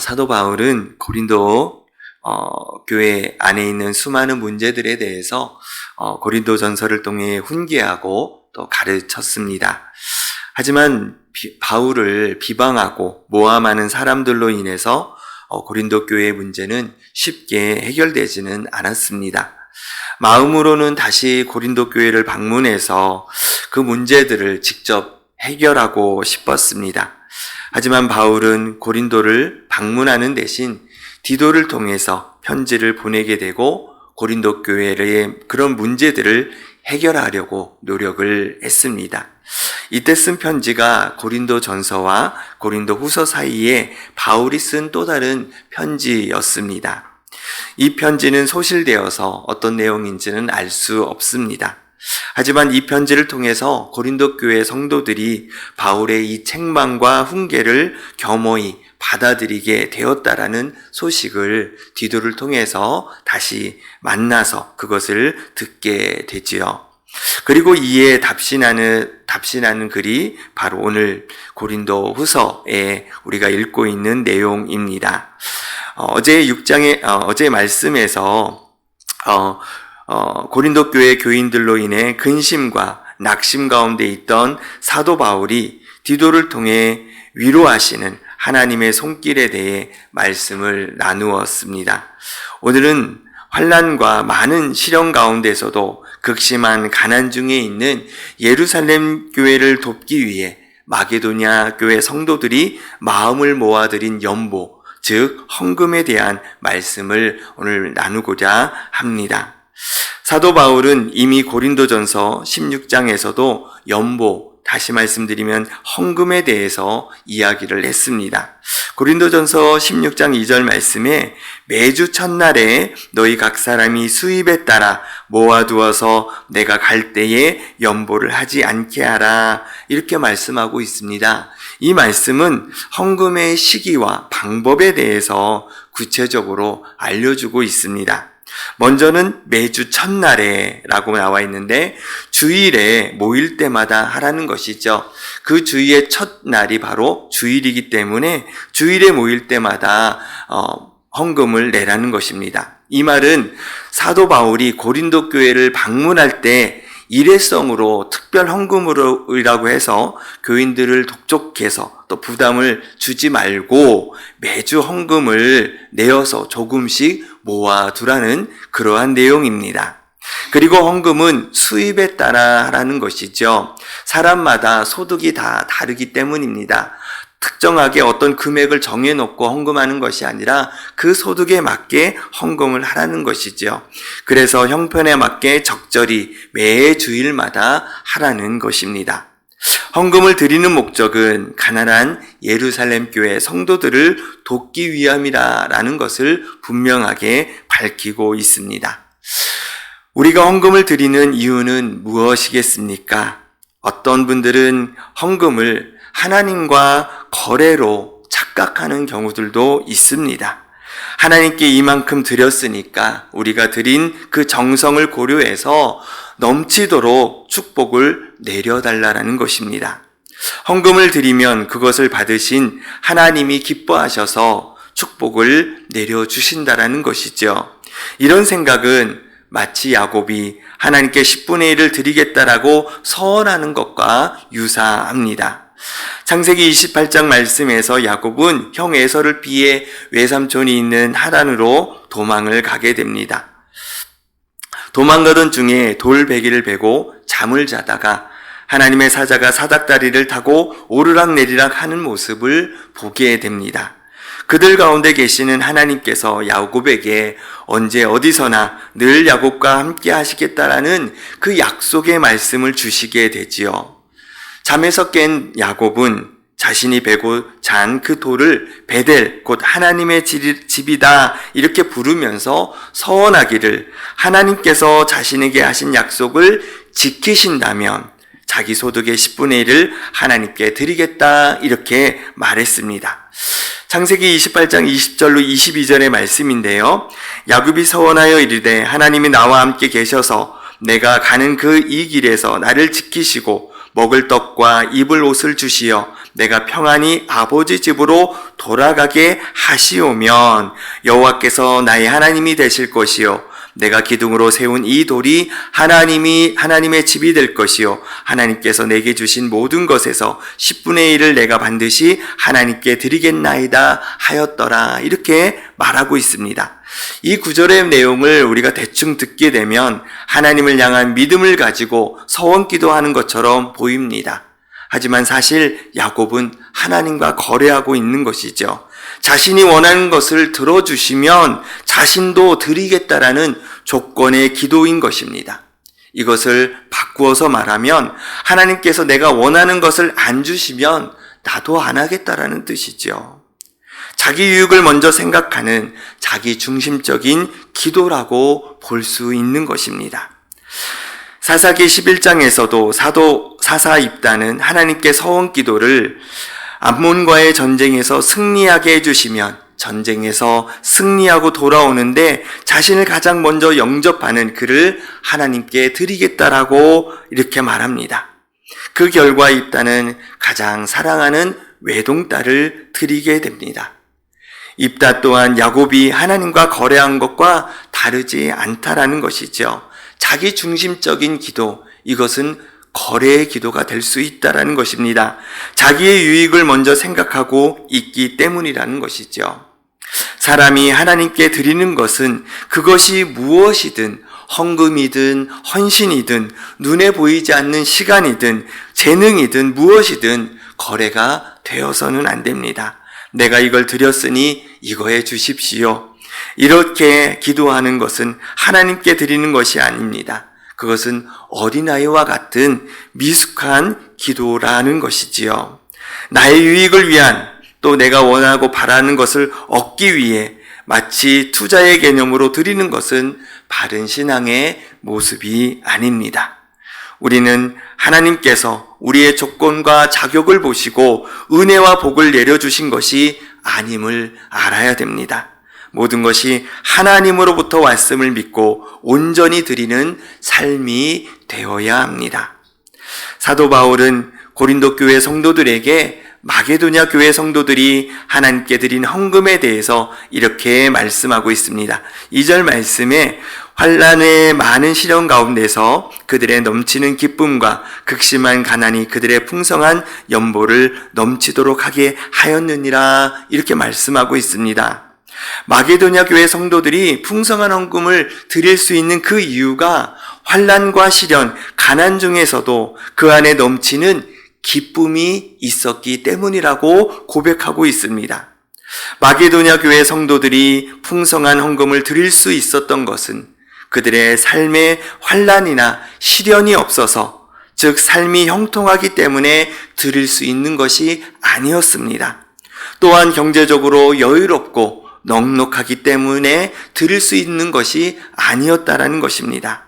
사도 바울은 고린도 교회 안에 있는 수많은 문제들에 대해서 고린도 전서를 통해 훈계하고 또 가르쳤습니다. 하지만 바울을 비방하고 모함하는 사람들로 인해서 고린도 교회의 문제는 쉽게 해결되지는 않았습니다. 마음으로는 다시 고린도 교회를 방문해서 그 문제들을 직접 해결하고 싶었습니다. 하지만 바울은 고린도를 방문하는 대신 디도를 통해서 편지를 보내게 되고 고린도 교회의 그런 문제들을 해결하려고 노력을 했습니다. 이때 쓴 편지가 고린도 전서와 고린도 후서 사이에 바울이 쓴 또 다른 편지였습니다. 이 편지는 소실되어서 어떤 내용인지는 알 수 없습니다. 하지만 이 편지를 통해서 고린도 교회 성도들이 바울의 이 책망과 훈계를 겸허히 받아들이게 되었다라는 소식을 디도를 통해서 다시 만나서 그것을 듣게 되지요. 그리고 이에 답신하는 글이 바로 오늘 고린도 후서에 우리가 읽고 있는 내용입니다. 어제 말씀에서 고린도 교회 교인들로 인해 근심과 낙심 가운데 있던 사도 바울이 디도를 통해 위로하시는 하나님의 손길에 대해 말씀을 나누었습니다. 오늘은 환난과 많은 시련 가운데서도 극심한 가난 중에 있는 예루살렘 교회를 돕기 위해 마게도냐 교회 성도들이 마음을 모아들인 연보, 즉 헌금에 대한 말씀을 오늘 나누고자 합니다. 사도 바울은 이미 고린도전서 16장에서도 연보, 다시 말씀드리면 헌금에 대해서 이야기를 했습니다. 고린도전서 16장 2절 말씀에 매주 첫날에 너희 각 사람이 수입에 따라 모아두어서 내가 갈 때에 연보를 하지 않게 하라, 이렇게 말씀하고 있습니다. 이 말씀은 헌금의 시기와 방법에 대해서 구체적으로 알려주고 있습니다. 먼저는 매주 첫날에 라고 나와 있는데 주일에 모일 때마다 하라는 것이죠. 그 주일의 첫날이 바로 주일이기 때문에 주일에 모일 때마다 헌금을 내라는 것입니다. 이 말은 사도 바울이 고린도 교회를 방문할 때 일회성으로 특별 헌금이라고 해서 교인들을 독촉해서 또 부담을 주지 말고 매주 헌금을 내어서 조금씩 모아두라는 그러한 내용입니다. 그리고 헌금은 수입에 따라 하라는 것이죠. 사람마다 소득이 다 다르기 때문입니다. 특정하게 어떤 금액을 정해놓고 헌금하는 것이 아니라 그 소득에 맞게 헌금을 하라는 것이죠. 그래서 형편에 맞게 적절히 매 주일마다 하라는 것입니다. 헌금을 드리는 목적은 가난한 예루살렘 교회 성도들을 돕기 위함이라는 것을 분명하게 밝히고 있습니다. 우리가 헌금을 드리는 이유는 무엇이겠습니까? 어떤 분들은 헌금을 하나님과 거래로 착각하는 경우들도 있습니다. 하나님께 이만큼 드렸으니까 우리가 드린 그 정성을 고려해서 넘치도록 축복을 내려달라는 것입니다. 헌금을 드리면 그것을 받으신 하나님이 기뻐하셔서 축복을 내려주신다라는 것이죠. 이런 생각은 마치 야곱이 하나님께 10분의 1을 드리겠다라고 서원하는 것과 유사합니다. 창세기 28장 말씀에서 야곱은 형 에서를 피해 외삼촌이 있는 하란으로 도망을 가게 됩니다. 도망가던 중에 돌베개를 베고 잠을 자다가 하나님의 사자가 사닥다리를 타고 오르락내리락 하는 모습을 보게 됩니다. 그들 가운데 계시는 하나님께서 야곱에게 언제 어디서나 늘 야곱과 함께 하시겠다라는 그 약속의 말씀을 주시게 되지요. 잠에서 깬 야곱은 자신이 베고 잔 그 돌을 베델, 곧 하나님의 집이다, 이렇게 부르면서 서원하기를 하나님께서 자신에게 하신 약속을 지키신다면 자기 소득의 10분의 1을 하나님께 드리겠다, 이렇게 말했습니다. 창세기 28장 20절로 22절의 말씀인데요. 야곱이 서원하여 이르되 하나님이 나와 함께 계셔서 내가 가는 그 이 길에서 나를 지키시고 먹을 떡과 입을 옷을 주시어 내가 평안히 아버지 집으로 돌아가게 하시오면 여호와께서 나의 하나님이 되실 것이요 내가 기둥으로 세운 이 돌이 하나님의 집이 될 것이요 하나님께서 내게 주신 모든 것에서 10분의 1을 내가 반드시 하나님께 드리겠나이다 하였더라. 이렇게 말하고 있습니다. 이 구절의 내용을 우리가 대충 듣게 되면 하나님을 향한 믿음을 가지고 서원 기도하는 것처럼 보입니다. 하지만 사실 야곱은 하나님과 거래하고 있는 것이죠. 자신이 원하는 것을 들어주시면 자신도 드리겠다라는 조건의 기도인 것입니다. 이것을 바꾸어서 말하면 하나님께서 내가 원하는 것을 안 주시면 나도 안 하겠다라는 뜻이죠. 자기 유익을 먼저 생각하는 자기 중심적인 기도라고 볼 수 있는 것입니다. 사사기 11장에서도 사도 사사 입다는 하나님께 서원 기도를 암몬과의 전쟁에서 승리하게 해주시면 전쟁에서 승리하고 돌아오는데 자신을 가장 먼저 영접하는 그를 하나님께 드리겠다라고 이렇게 말합니다. 그 결과 입다는 가장 사랑하는 외동딸을 드리게 됩니다. 입다 또한 야곱이 하나님과 거래한 것과 다르지 않다라는 것이죠. 자기 중심적인 기도, 이것은 거래의 기도가 될 수 있다라는 것입니다. 자기의 유익을 먼저 생각하고 있기 때문이라는 것이죠. 사람이 하나님께 드리는 것은 그것이 무엇이든 헌금이든 헌신이든 눈에 보이지 않는 시간이든 재능이든 무엇이든 거래가 되어서는 안 됩니다. 내가 이걸 드렸으니 이거해 주십시오. 이렇게 기도하는 것은 하나님께 드리는 것이 아닙니다. 그것은 어린아이와 같은 미숙한 기도라는 것이지요. 나의 유익을 위한 또 내가 원하고 바라는 것을 얻기 위해 마치 투자의 개념으로 드리는 것은 바른 신앙의 모습이 아닙니다. 우리는 하나님께서 우리의 조건과 자격을 보시고 은혜와 복을 내려주신 것이 아님을 알아야 됩니다. 모든 것이 하나님으로부터 왔음을 믿고 온전히 드리는 삶이 되어야 합니다. 사도 바울은 고린도 교회 성도들에게 마게도냐 교회 성도들이 하나님께 드린 헌금에 대해서 이렇게 말씀하고 있습니다. 2절 말씀에 환난의 많은 시련 가운데서 그들의 넘치는 기쁨과 극심한 가난이 그들의 풍성한 연보를 넘치도록 하게 하였느니라 이렇게 말씀하고 있습니다. 마게도냐 교회 성도들이 풍성한 헌금을 드릴 수 있는 그 이유가 환난과 시련, 가난 중에서도 그 안에 넘치는 기쁨이 있었기 때문이라고 고백하고 있습니다. 마게도냐 교회 성도들이 풍성한 헌금을 드릴 수 있었던 것은 그들의 삶에 환난이나 시련이 없어서, 즉 삶이 형통하기 때문에 드릴 수 있는 것이 아니었습니다. 또한 경제적으로 여유롭고 넉넉하기 때문에 드릴 수 있는 것이 아니었다라는 것입니다.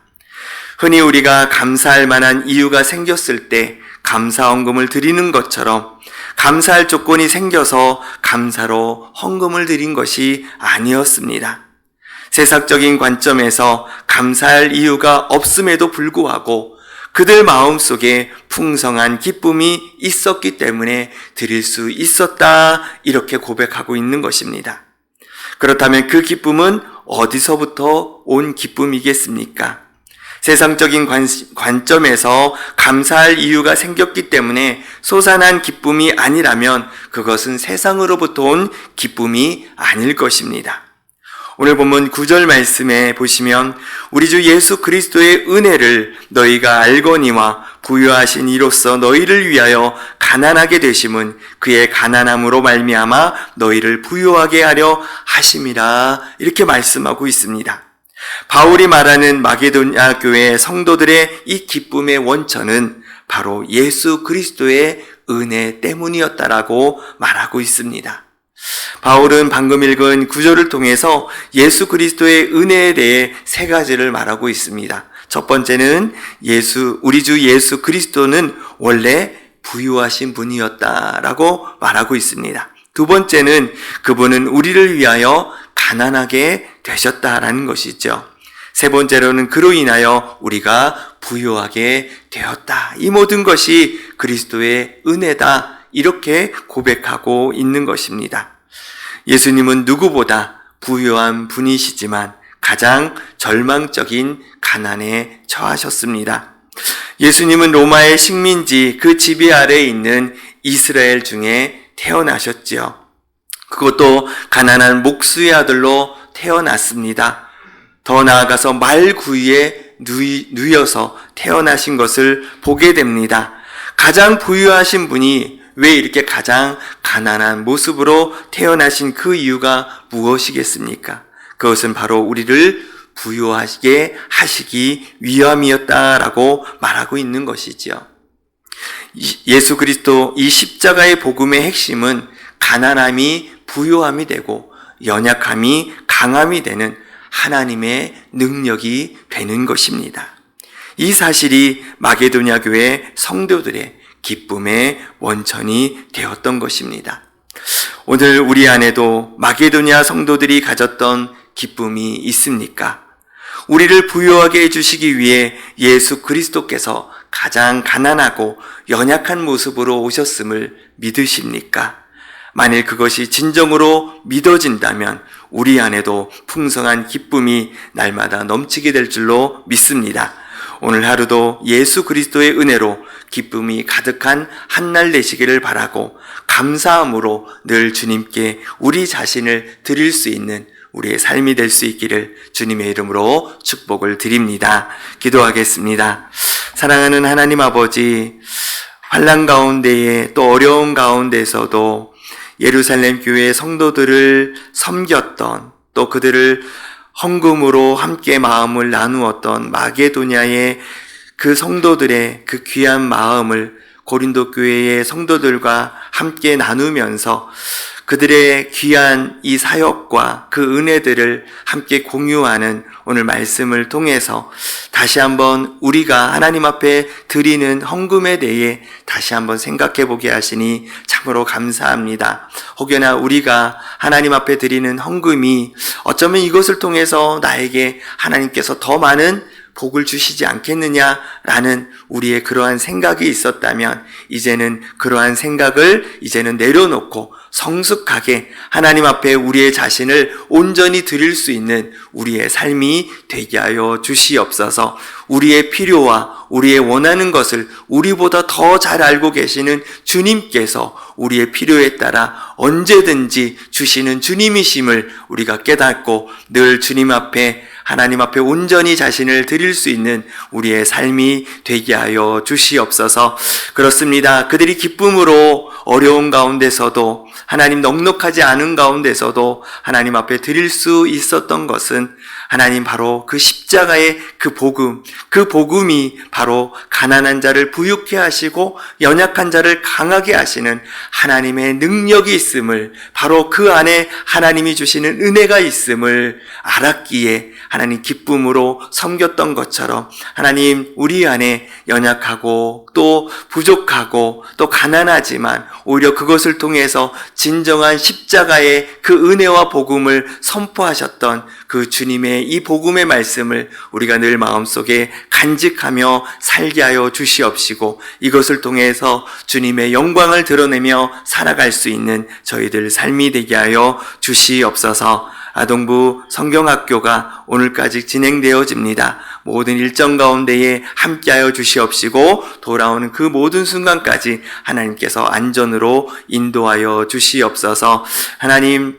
흔히 우리가 감사할 만한 이유가 생겼을 때 감사헌금을 드리는 것처럼 감사할 조건이 생겨서 감사로 헌금을 드린 것이 아니었습니다. 세상적인 관점에서 감사할 이유가 없음에도 불구하고 그들 마음속에 풍성한 기쁨이 있었기 때문에 드릴 수 있었다 이렇게 고백하고 있는 것입니다. 그렇다면 그 기쁨은 어디서부터 온 기쁨이겠습니까? 세상적인 관점에서 감사할 이유가 생겼기 때문에 솟아난 기쁨이 아니라면 그것은 세상으로부터 온 기쁨이 아닐 것입니다. 오늘 본문 9절 말씀에 보시면 우리 주 예수 그리스도의 은혜를 너희가 알거니와 부유하신 이로써 너희를 위하여 가난하게 되심은 그의 가난함으로 말미암아 너희를 부유하게 하려 하심이라 이렇게 말씀하고 있습니다. 바울이 말하는 마게도냐 교회 성도들의 이 기쁨의 원천은 바로 예수 그리스도의 은혜 때문이었다라고 말하고 있습니다. 바울은 방금 읽은 구절을 통해서 예수 그리스도의 은혜에 대해 세 가지를 말하고 있습니다. 첫 번째는 우리 주 예수 그리스도는 원래 부유하신 분이었다라고 말하고 있습니다. 두 번째는 그분은 우리를 위하여 가난하게 되셨다라는 것이죠. 세 번째로는 그로 인하여 우리가 부유하게 되었다. 이 모든 것이 그리스도의 은혜다. 이렇게 고백하고 있는 것입니다. 예수님은 누구보다 부유한 분이시지만 가장 절망적인 가난에 처하셨습니다. 예수님은 로마의 식민지 그 지배 아래에 있는 이스라엘 중에 태어나셨지요. 그것도 가난한 목수의 아들로 태어났습니다. 더 나아가서 말구유에 누여서 태어나신 것을 보게 됩니다. 가장 부유하신 분이 왜 이렇게 가장 가난한 모습으로 태어나신 그 이유가 무엇이겠습니까? 그것은 바로 우리를 부유하게 하시기 위함이었다라고 말하고 있는 것이지요. 예수 그리스도 이 십자가의 복음의 핵심은 가난함이 부유함이 되고 연약함이 강함이 되는 하나님의 능력이 되는 것입니다. 이 사실이 마게도냐 교회 성도들의 기쁨의 원천이 되었던 것입니다. 오늘 우리 안에도 마게도냐 성도들이 가졌던 기쁨이 있습니까? 우리를 부유하게 해주시기 위해 예수 그리스도께서 가장 가난하고 연약한 모습으로 오셨음을 믿으십니까? 만일 그것이 진정으로 믿어진다면 우리 안에도 풍성한 기쁨이 날마다 넘치게 될 줄로 믿습니다. 오늘 하루도 예수 그리스도의 은혜로 기쁨이 가득한 한날 되시기를 바라고 감사함으로 늘 주님께 우리 자신을 드릴 수 있는 우리의 삶이 될 수 있기를 주님의 이름으로 축복을 드립니다. 기도하겠습니다. 사랑하는 하나님 아버지, 환난 가운데에 또 어려운 가운데서도 예루살렘 교회 성도들을 섬겼던 또 그들을 헌금으로 함께 마음을 나누었던 마게도냐의 그 성도들의 그 귀한 마음을 고린도 교회의 성도들과 함께 나누면서 그들의 귀한 이 사역과 그 은혜들을 함께 공유하는 오늘 말씀을 통해서 다시 한번 우리가 하나님 앞에 드리는 헌금에 대해 다시 한번 생각해 보게 하시니 참으로 감사합니다. 혹여나 우리가 하나님 앞에 드리는 헌금이 어쩌면 이것을 통해서 나에게 하나님께서 더 많은 복을 주시지 않겠느냐라는 우리의 그러한 생각이 있었다면 이제는 그러한 생각을 이제는 내려놓고 성숙하게 하나님 앞에 우리의 자신을 온전히 드릴 수 있는 우리의 삶이 되게 하여 주시옵소서. 우리의 필요와 우리의 원하는 것을 우리보다 더 잘 알고 계시는 주님께서 우리의 필요에 따라 언제든지 주시는 주님이심을 우리가 깨닫고 늘 주님 앞에 하나님 앞에 온전히 자신을 드릴 수 있는 우리의 삶이 되게 하여 주시옵소서. 그렇습니다. 그들이 기쁨으로 어려운 가운데서도 하나님 넉넉하지 않은 가운데서도 하나님 앞에 드릴 수 있었던 것은 하나님 바로 그 십자가의 그 복음이 바로 가난한 자를 부유케 하시고 연약한 자를 강하게 하시는 하나님의 능력이 있음을, 바로 그 안에 하나님이 주시는 은혜가 있음을 알았기에 하나님 기쁨으로 섬겼던 것처럼 하나님 우리 안에 연약하고 또 부족하고 또 가난하지만 오히려 그것을 통해서 진정한 십자가의 그 은혜와 복음을 선포하셨던 그 주님의 이 복음의 말씀을 우리가 늘 마음속에 간직하며 살게 하여 주시옵시고 이것을 통해서 주님의 영광을 드러내며 살아갈 수 있는 저희들 삶이 되게 하여 주시옵소서. 아동부 성경학교가 오늘까지 진행되어집니다. 모든 일정 가운데에 함께하여 주시옵시고 돌아오는 그 모든 순간까지 하나님께서 안전으로 인도하여 주시옵소서. 하나님,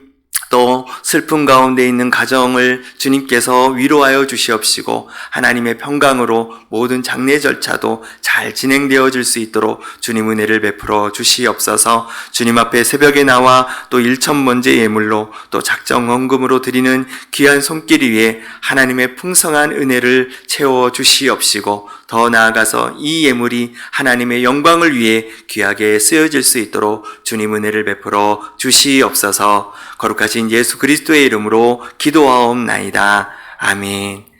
또 슬픔 가운데 있는 가정을 주님께서 위로하여 주시옵시고 하나님의 평강으로 모든 장례 절차도 잘 진행되어질 수 있도록 주님 은혜를 베풀어 주시옵소서. 주님 앞에 새벽에 나와 또 일천번제 예물로 또 작정 헌금으로 드리는 귀한 손길 위에 하나님의 풍성한 은혜를 채워 주시옵시고 더 나아가서 이 예물이 하나님의 영광을 위해 귀하게 쓰여질 수 있도록 주님 은혜를 베풀어 주시옵소서. 거룩하신 예수 그리스도의 이름으로 기도하옵나이다. 아멘.